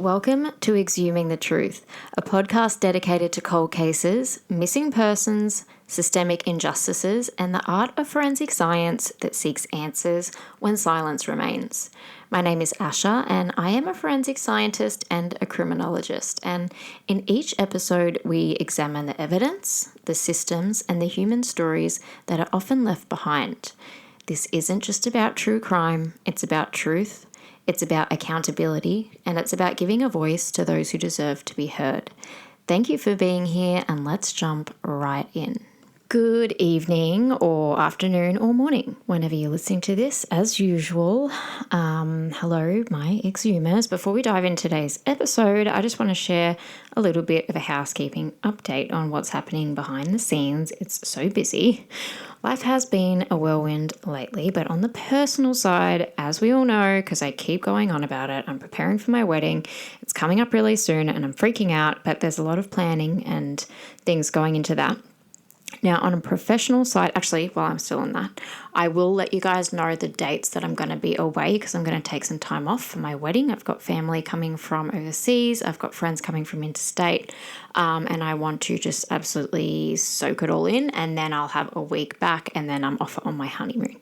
Welcome to Exhuming the Truth, a podcast dedicated to cold cases, missing persons, systemic injustices, and the art of forensic science that seeks answers when silence remains. My name is Asha, and I am a forensic scientist and a criminologist. And in each episode, we examine the evidence, the systems, and the human stories that are often left behind. This isn't just about true crime, it's about truth. It's about accountability, and it's about giving a voice to those who deserve to be heard. Thank you for being here, and let's jump right in. Good evening or afternoon or morning, whenever you're listening to this. As usual, hello, my exhumers. Before we dive into today's episode, I just want to share a little bit of a housekeeping update on what's happening behind the scenes. It's so busy. Life has been a whirlwind lately, but on the personal side, as we all know, because I keep going on about it, I'm preparing for my wedding. It's coming up really soon and I'm freaking out, but there's a lot of planning and things going into that. Now, on a professional side, actually, while I'm still on that, I will let you guys know the dates that I'm going to be away because I'm going to take some time off for my wedding. I've got family coming from overseas. I've got friends coming from interstate, and I want to just absolutely soak it all in, and then I'll have a week back, and then I'm off on my honeymoon.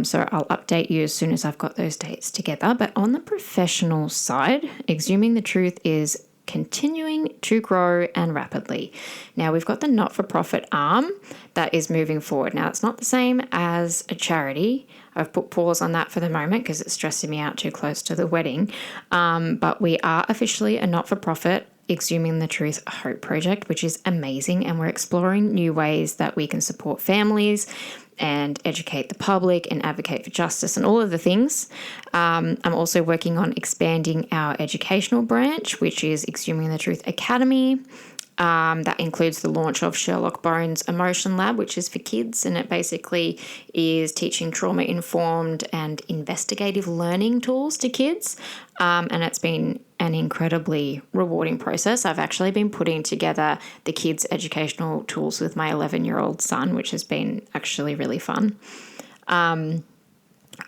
So I'll update you as soon as I've got those dates together. But on the professional side, Exhuming the Truth is continuing to grow and rapidly. Now, we've got the not-for-profit arm that is moving forward. Now, it's not the same as a charity. I've put pause on that for the moment because it's stressing me out too close to the wedding. But we are officially a not-for-profit Exhuming the Truth Hope Project, which is amazing. And we're exploring new ways that we can support families and educate the public and advocate for justice and all of the things. I'm also working on expanding our educational branch, which is Exhuming the Truth Academy. That includes the launch of Sherlock Bones Emotion Lab, which is for kids, and it basically is teaching trauma-informed and investigative learning tools to kids. And it's been an incredibly rewarding process. I've actually been putting together the kids' educational tools with my 11-year-old son, which has been actually really fun.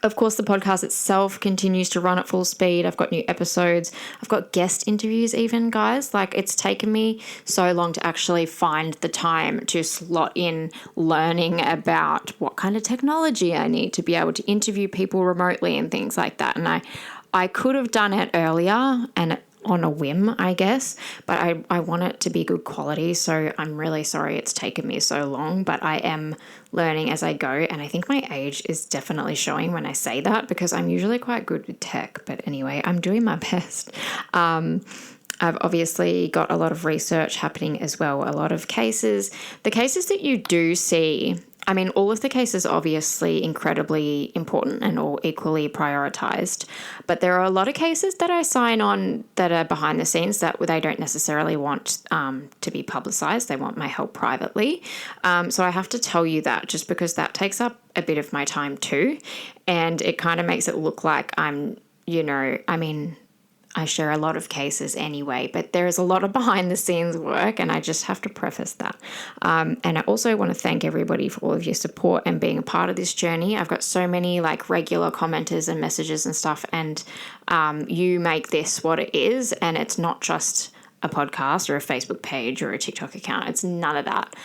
Of course, the podcast itself continues to run at full speed. I've got new episodes. I've got guest interviews even, guys. Like, it's taken me so long to actually find the time to slot in learning about what kind of technology I need to be able to interview people remotely and things like that. And I could have done it earlier and on a whim, I guess, but I want it to be good quality. So I'm really sorry it's taken me so long, but I am learning as I go. And I think my age is definitely showing when I say that because I'm usually quite good with tech. But anyway, I'm doing my best. I've obviously got a lot of research happening as well, a lot of cases. The cases that you do see, I mean, all of the cases are obviously incredibly important and all equally prioritized, but there are a lot of cases that I sign on that are behind the scenes that they don't necessarily want to be publicized. They want my help privately. So I have to tell you that just because that takes up a bit of my time too, and it kind of makes it look like I share a lot of cases anyway, but there is a lot of behind the scenes work, and I just have to preface that. And I also want to thank everybody for all of your support and being a part of this journey. I've got so many regular commenters and messages and stuff, and you make this what it is, and it's not just a podcast or a Facebook page or a TikTok account. It's none of that.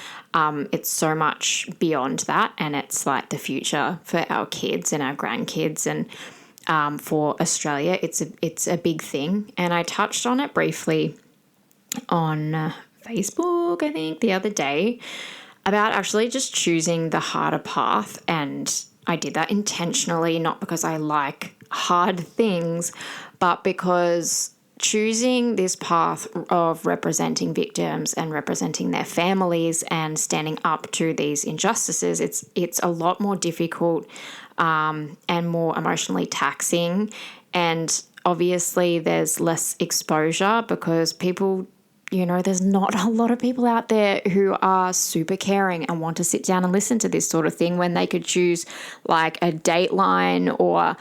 It's so much beyond that, and it's like the future for our kids and our grandkids, and for Australia, it's a big thing. And I touched on it briefly on Facebook, I think, the other day about actually just choosing the harder path. And I did that intentionally, not because I like hard things, but because choosing this path of representing victims and representing their families and standing up to these injustices, it's a lot more difficult and more emotionally taxing. And obviously there's less exposure because people, there's not a lot of people out there who are super caring and want to sit down and listen to this sort of thing when they could choose like a Dateline or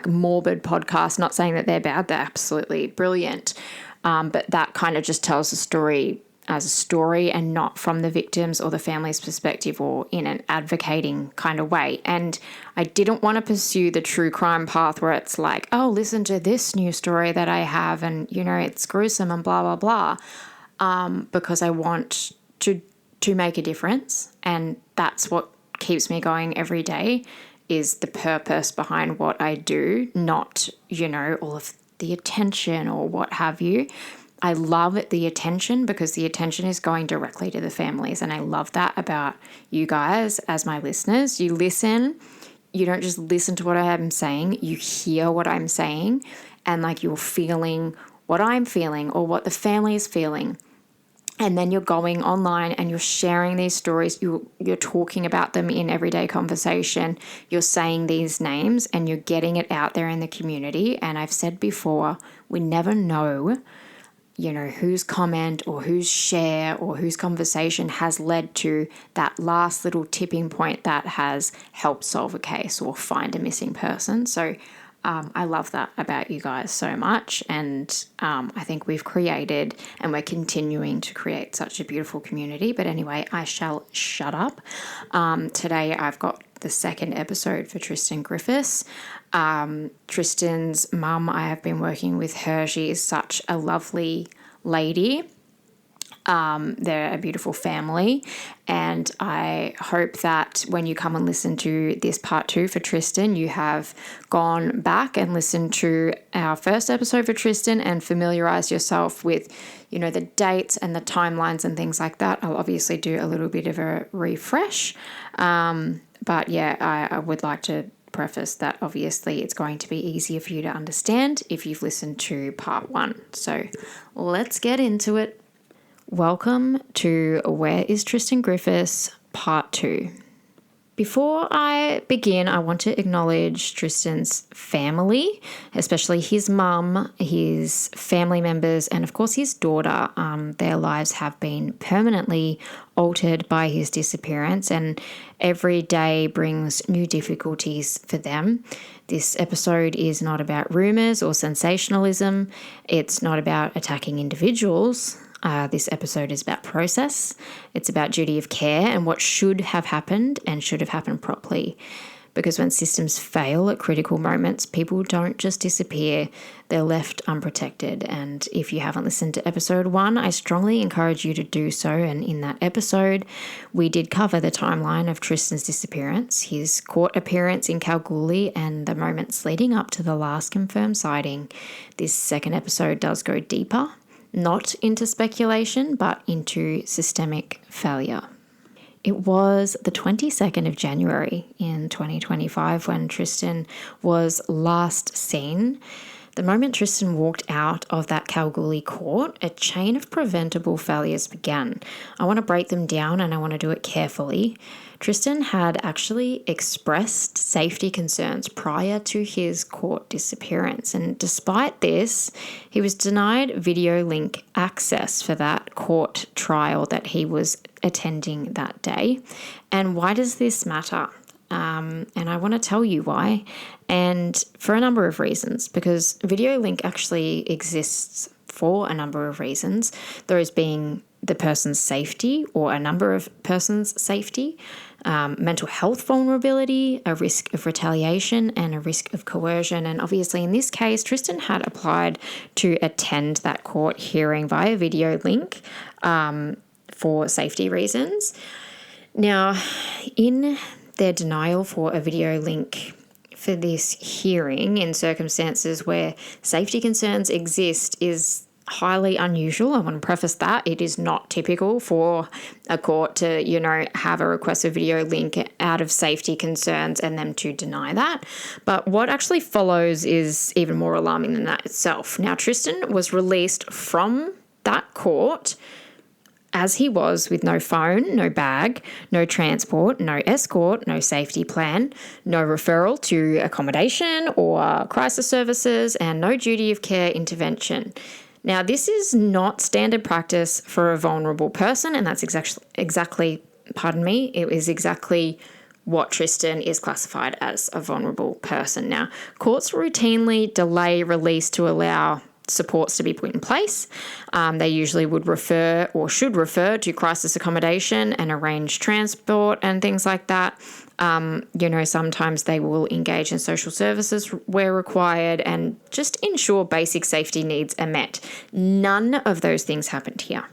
morbid podcast. Not saying that they're bad, they're absolutely brilliant. But that kind of just tells the story as a story and not from the victim's or the family's perspective or in an advocating kind of way. And I didn't want to pursue the true crime path where it's like, oh, listen to this new story that I have and, it's gruesome and blah, blah, blah, because I want to make a difference. And that's what keeps me going every day, is the purpose behind what I do, not, all of the attention or what have you. I love the attention because the attention is going directly to the families. And I love that about you guys as my listeners. You listen, you don't just listen to what I am saying, you hear what I'm saying, and like you're feeling what I'm feeling or what the family is feeling. And then you're going online and you're sharing these stories. You're talking about them in everyday conversation. You're saying these names and you're getting it out there in the community. And I've said before, we never know, whose comment or whose share or whose conversation has led to that last little tipping point that has helped solve a case or find a missing person. So I love that about you guys so much. And I think we've created and we're continuing to create such a beautiful community. But anyway, I shall shut up. Today I've got the second episode for Tristan Griffiths. Tristan's mum, I have been working with her. She is such a lovely lady. They're a beautiful family, and I hope that when you come and listen to this part 2 for Tristan, you have gone back and listened to our first episode for Tristan and familiarized yourself with, the dates and the timelines and things like that. I'll obviously do a little bit of a refresh, but yeah, I would like to preface that obviously it's going to be easier for you to understand if you've listened to part 1. So let's get into it. Welcome to Where is Tristan Griffiths, Part 2. Before I begin, I want to acknowledge Tristan's family, especially his mum, his family members, and of course his daughter. Their lives have been permanently altered by his disappearance, and every day brings new difficulties for them. This episode is not about rumours or sensationalism. It's not about attacking individuals. This episode is about process. It's about duty of care and what should have happened and should have happened properly. Because when systems fail at critical moments, people don't just disappear, they're left unprotected. And if you haven't listened to episode 1, I strongly encourage you to do so. And in that episode, we did cover the timeline of Tristan's disappearance, his court appearance in Kalgoorlie, and the moments leading up to the last confirmed sighting. This second episode does go deeper. Not into speculation, but into systemic failure. It was the 22nd of January in 2025 when Tristan was last seen. The moment Tristan walked out of that Kalgoorlie court, a chain of preventable failures began. I want to break them down and I want to do it carefully. Tristan had actually expressed safety concerns prior to his court disappearance, and despite this, he was denied video link access for that court trial that he was attending that day. And why does this matter? And I want to tell you why, and for a number of reasons, because video link actually exists for a number of reasons, those being the person's safety or a number of persons' safety, mental health vulnerability, a risk of retaliation, and a risk of coercion. And obviously in this case, Tristan had applied to attend that court hearing via video link for safety reasons. Now, in their denial for a video link for this hearing in circumstances where safety concerns exist is highly unusual. I want to preface that. It is not typical for a court to, have a request for video link out of safety concerns and them to deny that. But what actually follows is even more alarming than that itself. Now, Tristan was released from that court as he was, with no phone, no bag, no transport, no escort, no safety plan, no referral to accommodation or crisis services, and no duty of care intervention. Now, this is not standard practice for a vulnerable person, and that's exactly, it is exactly what Tristan is classified as, a vulnerable person. Now, courts routinely delay release to allow supports to be put in place. They usually would refer or should refer to crisis accommodation and arrange transport and things like that. Sometimes they will engage in social services where required and just ensure basic safety needs are met. None of those things happened here.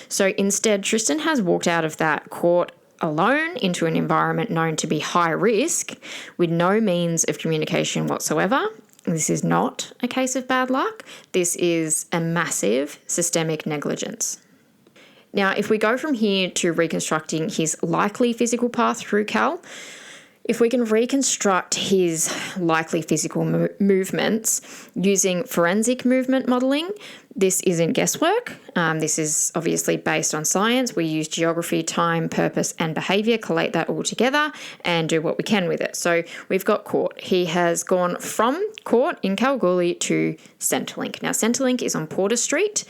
So instead, Tristan has walked out of that court alone into an environment known to be high risk with no means of communication whatsoever. This is not a case of bad luck. This is a massive systemic negligence. Now, if we go from here to reconstructing his likely physical path through Cal, if we can reconstruct his likely physical movements using forensic movement modelling, this isn't guesswork. This is obviously based on science. We use geography, time, purpose, and behaviour, collate that all together and do what we can with it. So we've got court. He has gone from court in Kalgoorlie to Centrelink. Now, Centrelink is on Porter Street.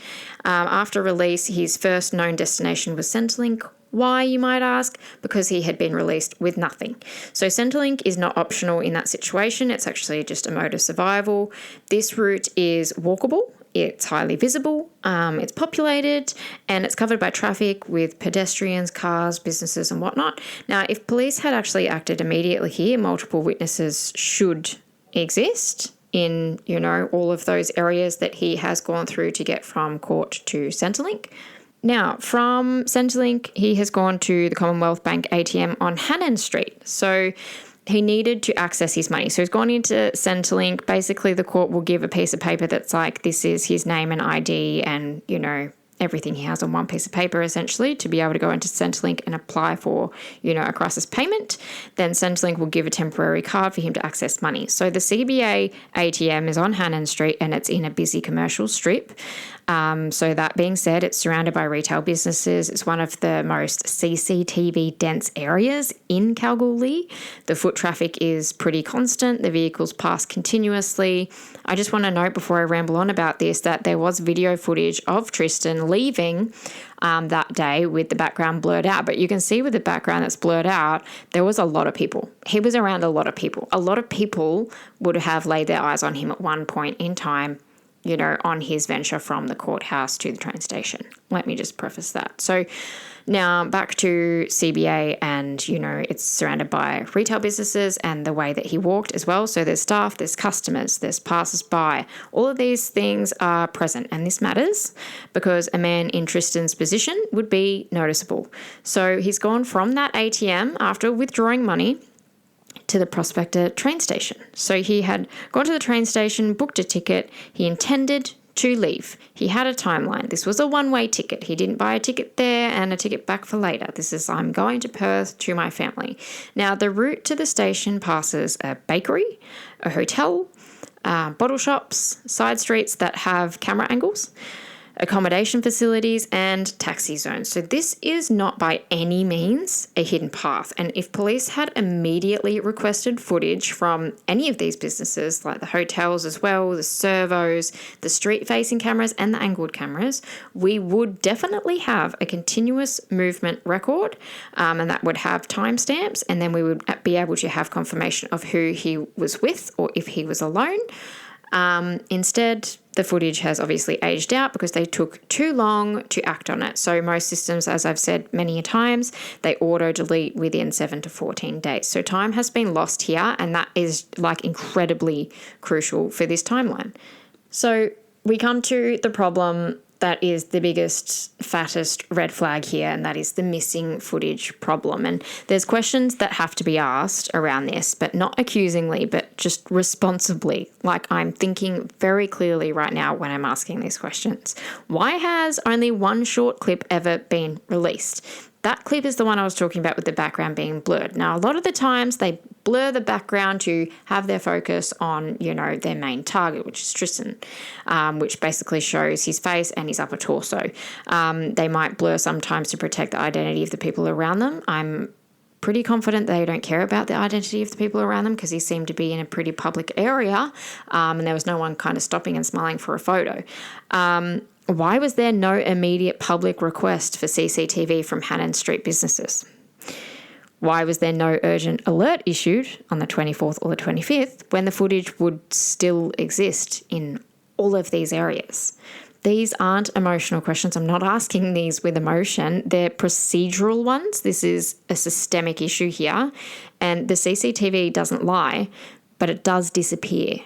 After release, his first known destination was Centrelink. Why, you might ask? Because he had been released with nothing. So Centrelink is not optional in that situation. It's actually just a mode of survival. This route is walkable. It's highly visible, it's populated, and it's covered by traffic with pedestrians, cars, businesses, and whatnot. Now, if police had actually acted immediately here, multiple witnesses should exist in, all of those areas that he has gone through to get from court to Centrelink. Now, from Centrelink, he has gone to the Commonwealth Bank ATM on Hannan Street. So he needed to access his money. So he's gone into Centrelink. Basically, the court will give a piece of paper that's like, this is his name and ID and, everything he has on one piece of paper, essentially, to be able to go into Centrelink and apply for, a crisis payment. Then Centrelink will give a temporary card for him to access money. So the CBA ATM is on Hannan Street and it's in a busy commercial strip. So that being said, it's surrounded by retail businesses. It's one of the most CCTV dense areas in Kalgoorlie. The foot traffic is pretty constant. The vehicles pass continuously. I just want to note before I ramble on about this that there was video footage of Tristan leaving that day with the background blurred out. But you can see with the background that's blurred out, there was a lot of people. He was around a lot of people. A lot of people would have laid their eyes on him at one point in time, on his venture from the courthouse to the train station. Let me just preface that. So now back to CBA and, it's surrounded by retail businesses and the way that he walked as well. So there's staff, there's customers, there's passers-by. All of these things are present, and this matters because a man in Tristan's position would be noticeable. So he's gone from that ATM after withdrawing money to the Prospector train station. So he had gone to the train station, booked a ticket. He intended to leave. He had a timeline. This was a one-way ticket. He didn't buy a ticket there and a ticket back for later. This is, I'm going to Perth to my family. Now, the route to the station passes a bakery, a hotel, bottle shops, side streets that have camera angles, accommodation facilities, and taxi zones. So this is not by any means a hidden path. And if police had immediately requested footage from any of these businesses, like the hotels as well, the servos, the street-facing cameras, and the angled cameras, we would definitely have a continuous movement record, and that would have timestamps, and then we would be able to have confirmation of who he was with or if he was alone. Instead, the footage has obviously aged out because they took too long to act on it. So most systems, as I've said many times, they auto-delete within 7 to 14 days. So time has been lost here, and that is incredibly crucial for this timeline. So we come to the problem that is the biggest, fattest red flag here, and that is the missing footage problem. And there's questions that have to be asked around this, but not accusingly, but just responsibly. I'm thinking very clearly right now when I'm asking these questions. Why has only one short clip ever been released? That clip is the one I was talking about with the background being blurred. Now, a lot of the times they blur the background to have their focus on, their main target, which is Tristan, which basically shows his face and his upper torso. They might blur sometimes to protect the identity of the people around them. I'm pretty confident they don't care about the identity of the people around them because he seemed to be in a pretty public area, and there was no one kind of stopping and smiling for a photo. Why was there no immediate public request for CCTV from Hannan Street businesses? Why was there no urgent alert issued on the 24th or the 25th when the footage would still exist in all of these areas. These aren't emotional questions. I'm not asking these with emotion. They're procedural ones. This is a systemic issue here. And the CCTV doesn't lie, but it does disappear.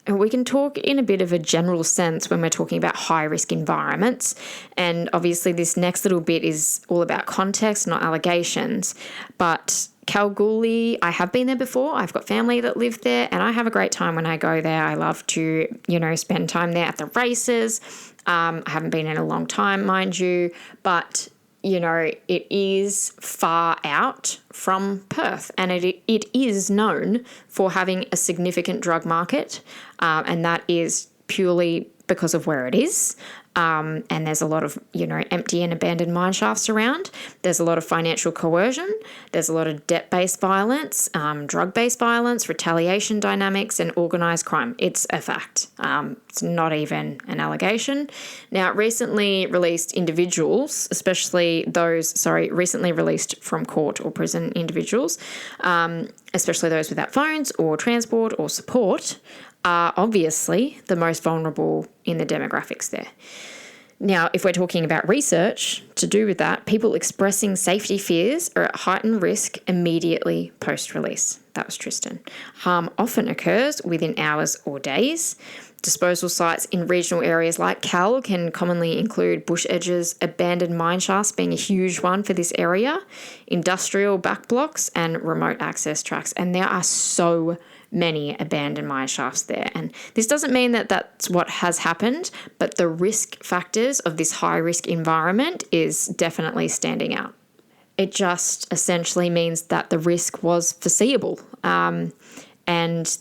And we can talk in a bit of a general sense when we're talking about high-risk environments. And obviously this next little bit is all about context, not allegations. But Kalgoorlie, I have been there before. I've got family that live there and I have a great time when I go there. I love to, spend time there at the races. I haven't been in a long time, mind you, but it is far out from Perth and it is known for having a significant drug market, and that is purely because of where it is. And there's a lot of, empty and abandoned mine shafts around. There's a lot of financial coercion. There's a lot of debt-based violence, drug-based violence, retaliation dynamics, and organised crime. It's a fact. It's not even an allegation. Now, recently released individuals, especially those, recently released from court or prison individuals, especially those without phones or transport or support, are obviously the most vulnerable in the demographics there. Now, if we're talking about research to do with that, people expressing safety fears are at heightened risk immediately post-release. That was Tristan. Harm often occurs within hours or days. Disposal sites in regional areas like Cal can commonly include bush edges, abandoned mine shafts being a huge one for this area, industrial back blocks, and remote access tracks. And there are so many abandoned mine shafts there. And this doesn't mean that that's what has happened, but the risk factors of this high-risk environment is definitely standing out. It just essentially means that the risk was foreseeable. And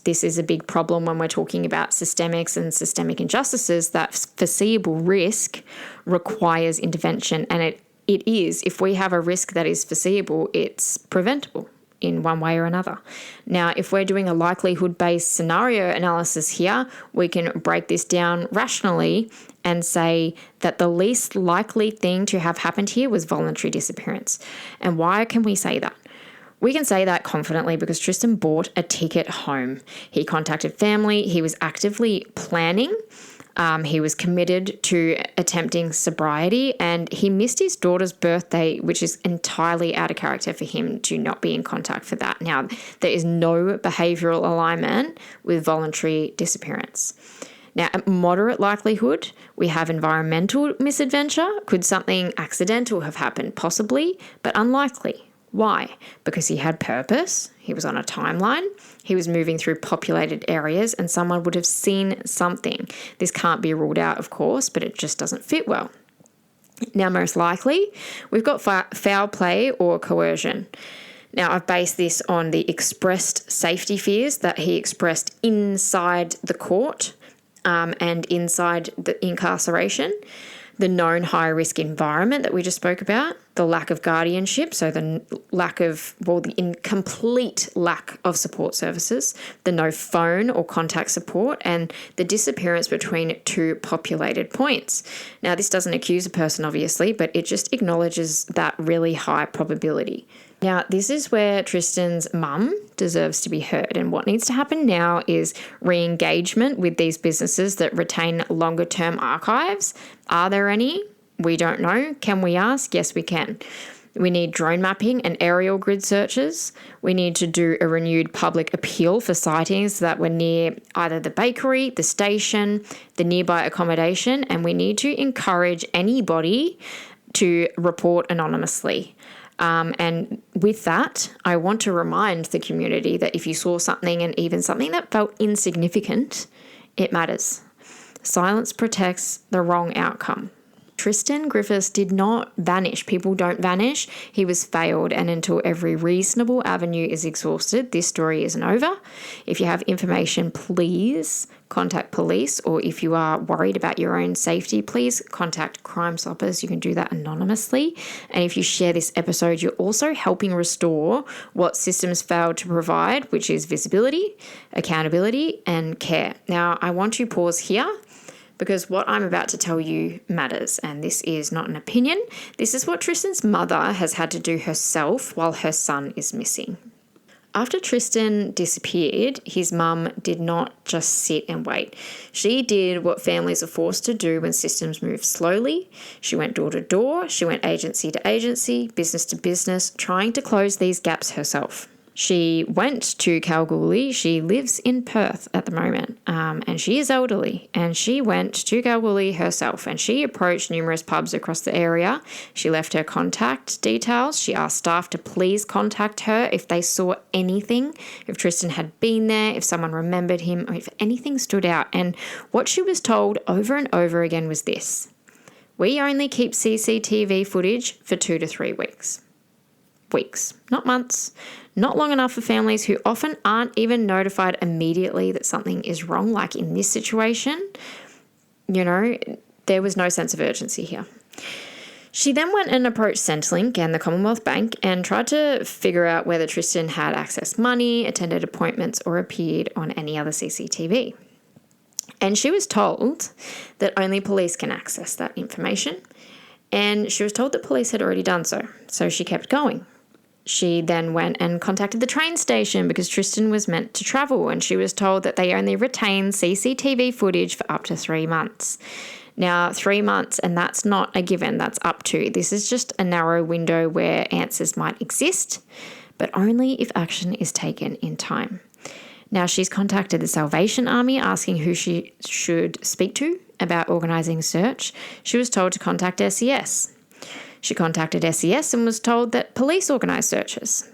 this is a big problem when we're talking about systemics and systemic injustices, that foreseeable risk requires intervention. And it is, if we have a risk that is foreseeable, it's preventable in one way or another. Now, if we're doing a likelihood-based scenario analysis here, we can break this down rationally and say that the least likely thing to have happened here was voluntary disappearance. And why can we say that? We can say that confidently because Tristan bought a ticket home. He contacted family. He was actively planning. He was committed to attempting sobriety, and he missed his daughter's birthday, which is entirely out of character for him to not be in contact for that. Now, there is no behavioural alignment with voluntary disappearance. Now, at moderate likelihood, we have environmental misadventure. Could something accidental have happened? Possibly, but unlikely. Why? Because he had purpose, he was on a timeline, he was moving through populated areas, and someone would have seen something. This can't be ruled out, of course, but it just doesn't fit well. Now, most likely, we've got foul play or coercion. Now, I've based this on the expressed safety fears that he expressed inside the court and inside the incarceration. The known high-risk environment that we just spoke about, the lack of guardianship, so the incomplete lack of support services, the no phone or contact support, and the disappearance between two populated points. Now, this doesn't accuse a person, obviously, but it just acknowledges that really high probability. Now, this is where Tristan's mum deserves to be heard, and what needs to happen now is re-engagement with these businesses that retain longer-term archives. Are there any? We don't know. Can we ask? Yes, we can. We need drone mapping and aerial grid searches. We need to do a renewed public appeal for sightings that were near either the bakery, the station, the nearby accommodation, and we need to encourage anybody to report anonymously. And with that, I want to remind the community that if you saw something, and even something that felt insignificant, it matters. Silence protects the wrong outcome. Tristan Griffiths did not vanish. People don't vanish. He was failed, and until every reasonable avenue is exhausted, this story isn't over. If you have information, please contact police, or if you are worried about your own safety, please contact Crime Stoppers. You can do that anonymously. And if you share this episode, you're also helping restore what systems failed to provide, which is visibility, accountability, and care. Now, I want to pause here, because what I'm about to tell you matters, and this is not an opinion. This is what Tristan's mother has had to do herself while her son is missing. After Tristan disappeared, his mum did not just sit and wait. She did what families are forced to do when systems move slowly. She went door to door, she went agency to agency, business to business, trying to close these gaps herself. She went to Kalgoorlie. She lives in Perth at the moment, and she is elderly. And she went to Kalgoorlie herself, and she approached numerous pubs across the area. She left her contact details. She asked staff to please contact her if they saw anything, if Tristan had been there, if someone remembered him, or if anything stood out. And what she was told over and over again was this: we only keep CCTV footage for 2 to 3 weeks. Weeks, not months, not long enough for families who often aren't even notified immediately that something is wrong. Like in this situation, there was no sense of urgency here. She then went and approached Centrelink and the Commonwealth Bank and tried to figure out whether Tristan had accessed money, attended appointments, or appeared on any other CCTV. And she was told that only police can access that information. And she was told that police had already done so. So she kept going. She then went and contacted the train station because Tristan was meant to travel, and she was told that they only retain CCTV footage for up to 3 months. Now, 3 months, and that's not a given, that's up to. This is just a narrow window where answers might exist, but only if action is taken in time. Now, she's contacted the Salvation Army asking who she should speak to about organising a search. She was told to contact SES. She contacted SES and was told that police organise searches.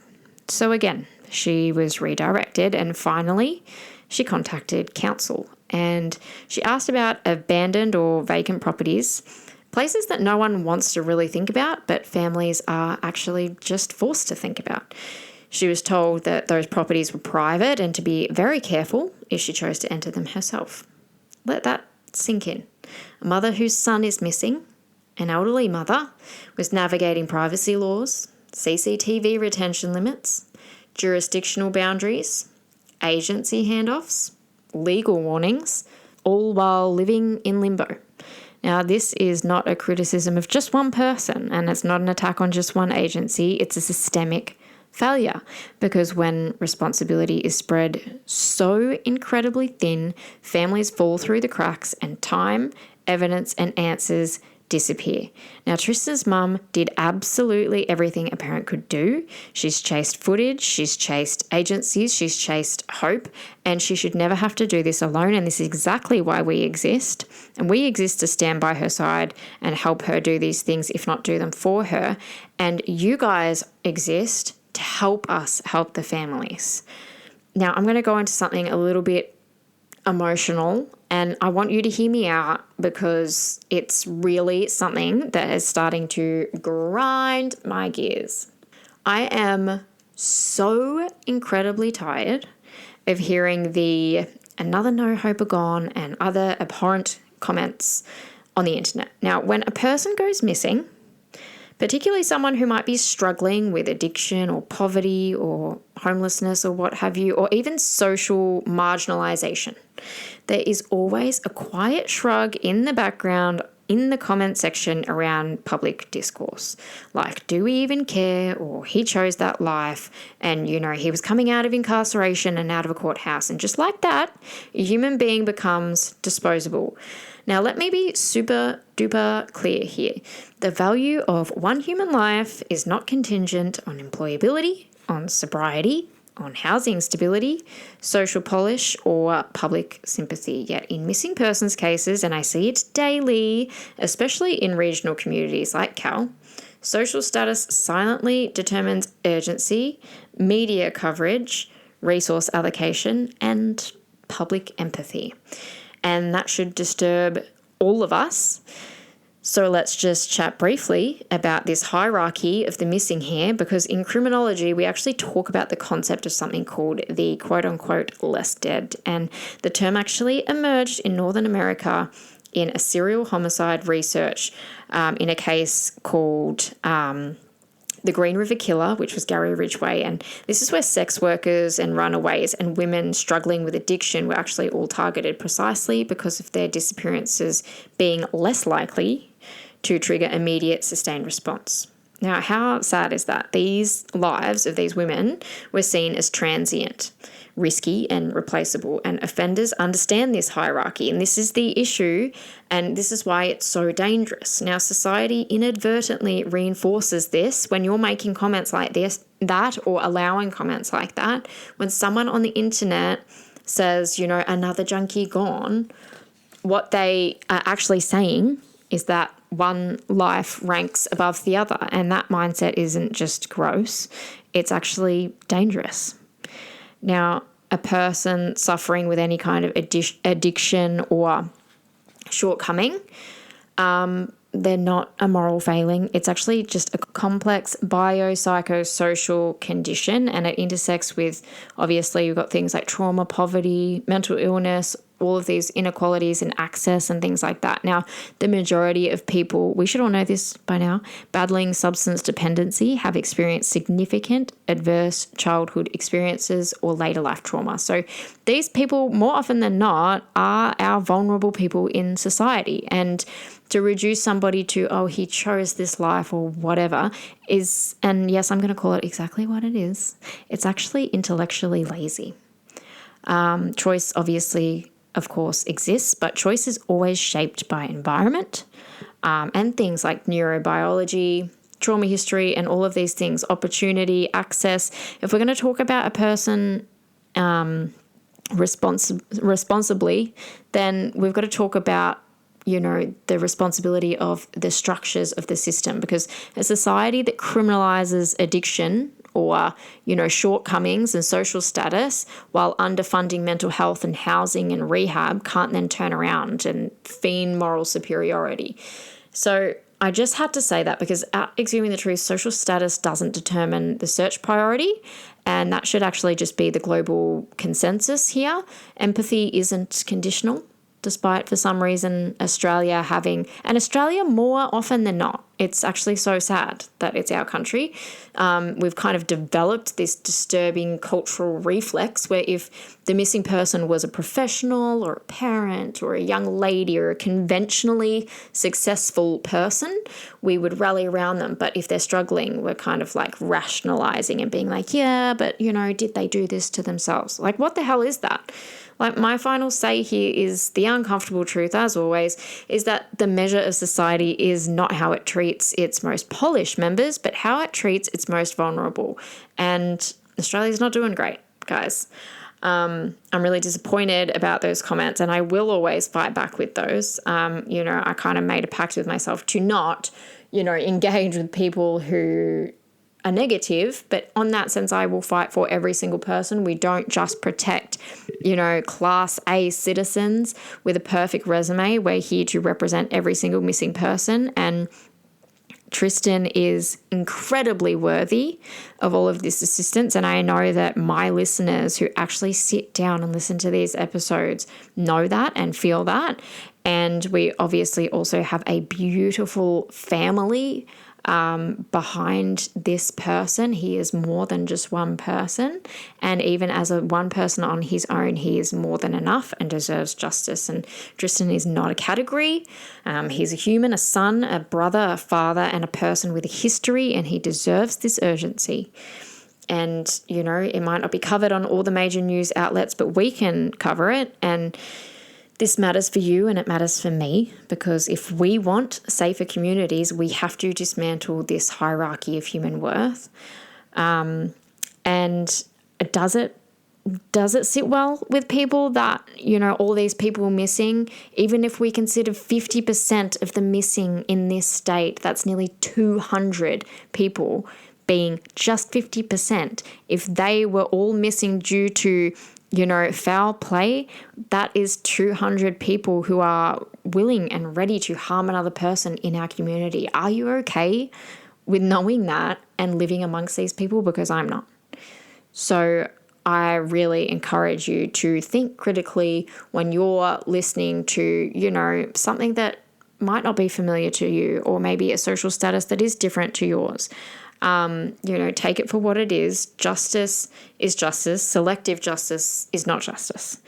So again, she was redirected, and finally she contacted council and she asked about abandoned or vacant properties, places that no one wants to really think about, but families are actually just forced to think about. She was told that those properties were private and to be very careful if she chose to enter them herself. Let that sink in. A mother whose son is missing, an elderly mother, was navigating privacy laws, CCTV retention limits, jurisdictional boundaries, agency handoffs, legal warnings, all while living in limbo. Now, this is not a criticism of just one person, and it's not an attack on just one agency. It's a systemic failure, because when responsibility is spread so incredibly thin, families fall through the cracks and time, evidence, and answers disappear. Now, Tristan's mum did absolutely everything a parent could do. She's chased footage, she's chased agencies, she's chased hope, and she should never have to do this alone. And this is exactly why we exist. And we exist to stand by her side and help her do these things, if not do them for her. And you guys exist to help us help the families. Now, I'm going to go into something a little bit emotional, and I want you to hear me out because it's really something that is starting to grind my gears. I am so incredibly tired of hearing the "another no hope are gone" and other abhorrent comments on the internet. Now, when a person goes missing, particularly someone who might be struggling with addiction or poverty or homelessness or what have you, or even social marginalisation, there is always a quiet shrug in the background in the comment section around public discourse. Like, do we even care? Or he chose that life, and, he was coming out of incarceration and out of a courthouse. And just like that, a human being becomes disposable. Now, let me be super duper clear here. The value of one human life is not contingent on employability, on sobriety, on housing stability, social polish, or public sympathy. Yet in missing persons cases, and I see it daily, especially in regional communities like Cal, social status silently determines urgency, media coverage, resource allocation, and public empathy. And that should disturb all of us. So let's just chat briefly about this hierarchy of the missing here, because in criminology, we actually talk about the concept of something called the quote-unquote less dead. And the term actually emerged in Northern America in a serial homicide research in a case called the Green River Killer, which was Gary Ridgway. And this is where sex workers and runaways and women struggling with addiction were actually all targeted precisely because of their disappearances being less likely to trigger immediate sustained response. Now, how sad is that? These lives of these women were seen as transient, risky and replaceable, and offenders understand this hierarchy, and this is the issue, and this is why it's so dangerous. Now, society inadvertently reinforces this when you're making comments like that, or allowing comments like that. When someone on the internet says, another junkie gone, what they are actually saying is that one life ranks above the other, and that mindset isn't just gross, it's actually dangerous. Now, a person suffering with any kind of addiction or shortcoming, they're not a moral failing. It's actually just a complex biopsychosocial condition, and it intersects with, obviously, you've got things like trauma, poverty, mental illness, all of these inequalities in access and things like that. Now, the majority of people, we should all know this by now, battling substance dependency have experienced significant adverse childhood experiences or later life trauma. So these people, more often than not, are our vulnerable people in society. And to reduce somebody to, oh, he chose this life or whatever is, and yes, I'm going to call it exactly what it is, it's actually intellectually lazy. Choice, obviously, of course, exists, but choice is always shaped by environment and things like neurobiology, trauma history, and all of these things, opportunity, access. If we're going to talk about a person responsibly, then we've got to talk about the responsibility of the structures of the system, because a society that criminalizes addiction or, shortcomings and social status while underfunding mental health and housing and rehab can't then turn around and feign moral superiority. So I just had to say that, because at Exhuming the Truth, social status doesn't determine the search priority, and that should actually just be the global consensus here. Empathy isn't conditional, despite for some reason Australia more often than not, it's actually so sad that it's our country. We've kind of developed this disturbing cultural reflex where if the missing person was a professional or a parent or a young lady or a conventionally successful person, we would rally around them. But if they're struggling, we're kind of like rationalizing and being like, yeah, but did they do this to themselves? Like, what the hell is that? Like, my final say here is the uncomfortable truth, as always, is that the measure of society is not how it treats its most polished members, but how it treats its most vulnerable. And Australia's not doing great, guys. I'm really disappointed about those comments, and I will always fight back with those. I kind of made a pact with myself to not, engage with people who are negative, but on that sense, I will fight for every single person. We don't just protect, Class A citizens with a perfect resume. We're here to represent every single missing person, and Tristan is incredibly worthy of all of this assistance. And I know that my listeners who actually sit down and listen to these episodes know that and feel that. And we obviously also have a beautiful family behind this person. He is more than just one person, and even as one person on his own, he is more than enough and deserves justice. And Tristan is not a category. He's a human, a son, a brother, a father, and a person with a history, and he deserves this urgency. And it might not be covered on all the major news outlets, but we can cover it. And this matters for you and it matters for me, because if we want safer communities, we have to dismantle this hierarchy of human worth. And does it sit well with people that, all these people missing, even if we consider 50% of the missing in this state, that's nearly 200 people being just 50%. If they were all missing due to foul play, that is 200 people who are willing and ready to harm another person in our community. Are you okay with knowing that and living amongst these people? Because I'm not. So I really encourage you to think critically when you're listening to, something that might not be familiar to you, or maybe a social status that is different to yours. Take it for what it is. Justice is justice. Selective justice is not justice.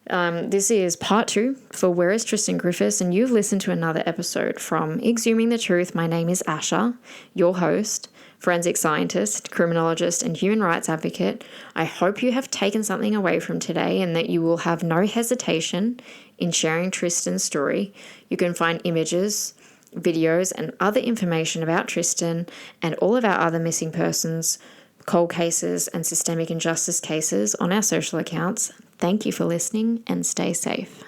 This is part 2 for Where is Tristan Griffiths, and you've listened to another episode from Exhuming the Truth. My name is Asha, your host, forensic scientist, criminologist, and human rights advocate. I hope you have taken something away from today and that you will have no hesitation in sharing Tristan's story. You can find images, videos, and other information about Tristan and all of our other missing persons, cold cases, and systemic injustice cases on our social accounts. Thank you for listening and stay safe.